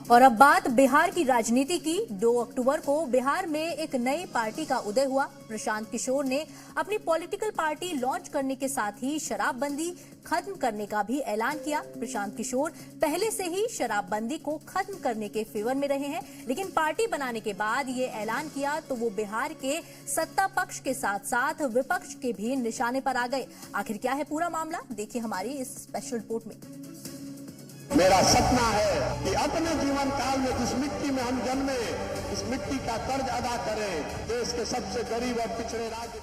और अब बात बिहार की राजनीति की। 2 अक्टूबर को बिहार में एक नई पार्टी का उदय हुआ। प्रशांत किशोर ने अपनी पॉलिटिकल पार्टी लॉन्च करने के साथ ही शराबबंदी खत्म करने का भी ऐलान किया। प्रशांत किशोर पहले से ही शराबबंदी को खत्म करने के फेवर में रहे हैं, लेकिन पार्टी बनाने के बाद ये ऐलान किया तो वो बिहार के सत्ता पक्ष के साथ साथ विपक्ष के भी निशाने पर आ गए। आखिर क्या है पूरा मामला, देखिए हमारी इस स्पेशल रिपोर्ट में। मेरा सपना है कि अपने जीवन काल में जिस मिट्टी में हम जन्मे, इस मिट्टी का कर्ज अदा करें। देश के सबसे गरीब और पिछड़े राज्य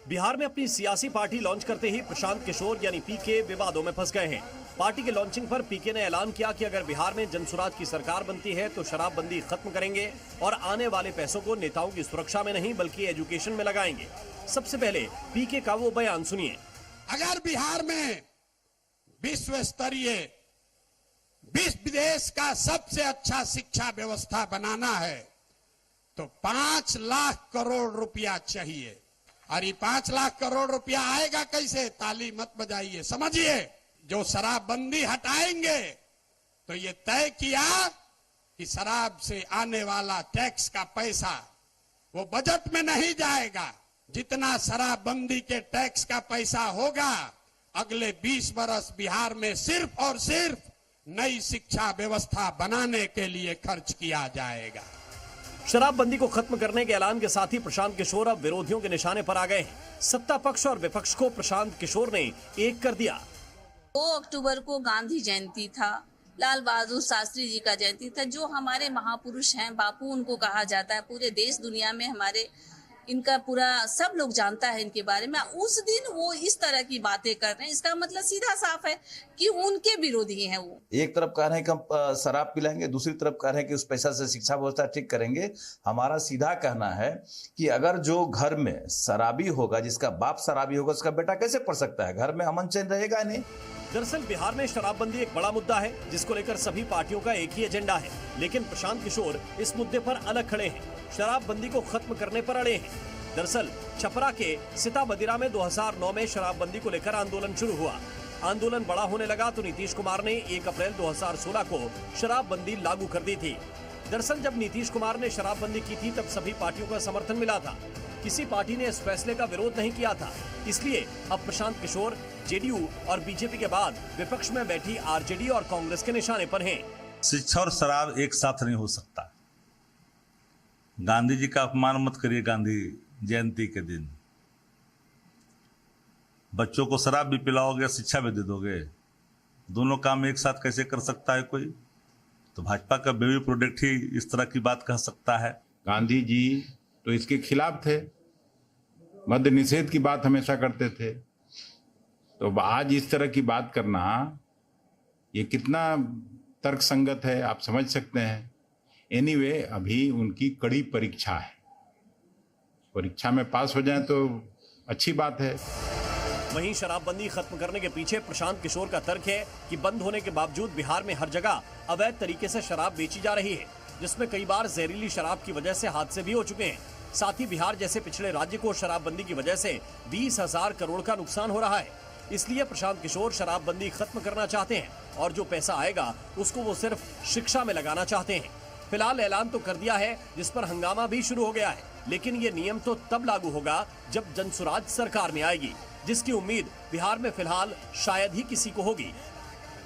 बिहार में अपनी सियासी पार्टी लॉन्च करते ही प्रशांत किशोर यानी पीके विवादों में फंस गए हैं। पार्टी के लॉन्चिंग पर पीके ने ऐलान किया कि अगर बिहार में जनसुराज की सरकार बनती है तो शराबबंदी खत्म करेंगे और आने वाले पैसों को नेताओं की सुरक्षा में नहीं बल्कि एजुकेशन में लगाएंगे। सबसे पहले पीके का वो बयान सुनिए। अगर बिहार में विश्व स्तरीय विदेश का सबसे अच्छा शिक्षा व्यवस्था बनाना है तो 5 लाख करोड़ रुपया चाहिए। और ये 5 लाख करोड़ रुपया आएगा कैसे? ताली मत बजाइए, समझिए। जो शराबबंदी हटाएंगे तो ये तय किया कि शराब से आने वाला टैक्स का पैसा वो बजट में नहीं जाएगा। जितना शराबबंदी के टैक्स का पैसा होगा अगले 20 बरस बिहार में सिर्फ और सिर्फ नई शिक्षा व्यवस्था बनाने के लिए खर्च किया जाएगा। शराबबंदी को खत्म करने के ऐलान के साथ ही प्रशांत किशोर अब विरोधियों के निशाने पर आ गए हैं। सत्ता पक्ष और विपक्ष को प्रशांत किशोर ने एक कर दिया। 2 अक्टूबर को गांधी जयंती था, लाल बहादुर शास्त्री जी का जयंती था, जो हमारे महापुरुष हैं, बापू उनको कहा जाता है। पूरे देश दुनिया में हमारे इनका पूरा सब लोग जानता है इनके बारे में। उस दिन वो इस तरह की बातें कर रहे हैं, इसका मतलब सीधा साफ है कि उनके विरोधी हैं वो। एक तरफ कह रहे हैं कि हम शराब पिलाएंगे, दूसरी तरफ कह रहे हैं कि उस पैसा से शिक्षा व्यवस्था ठीक करेंगे। हमारा सीधा कहना है कि अगर जो घर में शराबी होगा, जिसका बाप शराबी होगा, उसका बेटा कैसे पढ़ सकता है? घर में अमन चैन रहेगा नहीं। दरअसल बिहार में शराबबंदी एक बड़ा मुद्दा है जिसको लेकर सभी पार्टियों का एक ही एजेंडा है, लेकिन प्रशांत किशोर इस मुद्दे पर अलग खड़े हैं। शराबबंदी को खत्म करने पर अड़े हैं। दरअसल छपरा के सीताबदिरा में 2009 में शराबबंदी को लेकर आंदोलन शुरू हुआ। आंदोलन बड़ा होने लगा तो नीतीश कुमार ने 1 अप्रैल 2016 को शराबबंदी लागू कर दी थी। दरअसल जब नीतीश कुमार ने शराबबंदी की थी तब सभी पार्टियों का समर्थन मिला था। किसी पार्टी ने इस फैसले का विरोध नहीं किया था। इसलिए अब प्रशांत किशोर जेडीयू और बीजेपी के बाद विपक्ष में बैठी आरजेडी और कांग्रेस के निशाने पर हैं। शिक्षा और शराब एक साथ नहीं हो सकता। गांधी जी का अपमान मत करिए। गांधी जयंती के दिन बच्चों को शराब भी पिलाओगे, शिक्षा भी दे दोगे, दोनों काम एक साथ कैसे कर सकता है कोई? तो भाजपा का बेबी प्रोडक्ट ही इस तरह की बात कह सकता है। गांधी जी तो इसके खिलाफ थे, मद्य निषेध की बात हमेशा करते थे। तो आज इस तरह की बात करना ये कितना तर्कसंगत है आप समझ सकते हैं। एनीवे, अभी उनकी कड़ी परीक्षा है। परीक्षा में पास हो जाए तो अच्छी बात है। वहीं शराबबंदी खत्म करने के पीछे प्रशांत किशोर का तर्क है कि बंद होने के बावजूद बिहार में हर जगह अवैध तरीके से शराब बेची जा रही है, जिसमें कई बार जहरीली शराब की वजह से हादसे भी हो चुके हैं। साथ ही बिहार जैसे पिछड़े राज्य को शराबबंदी की वजह से 20,000 करोड़ का नुकसान हो रहा है। इसलिए प्रशांत किशोर शराबबंदी खत्म करना चाहते हैं और जो पैसा आएगा उसको वो सिर्फ शिक्षा में लगाना चाहते हैं। फिलहाल ऐलान तो कर दिया है, जिस पर हंगामा भी शुरू हो गया है, लेकिन ये नियम तो तब लागू होगा जब जनसुराज सरकार में आएगी, जिसकी उम्मीद बिहार में फिलहाल शायद ही किसी को होगी।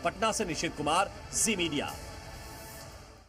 पटना से निशित कुमार, जी मीडिया।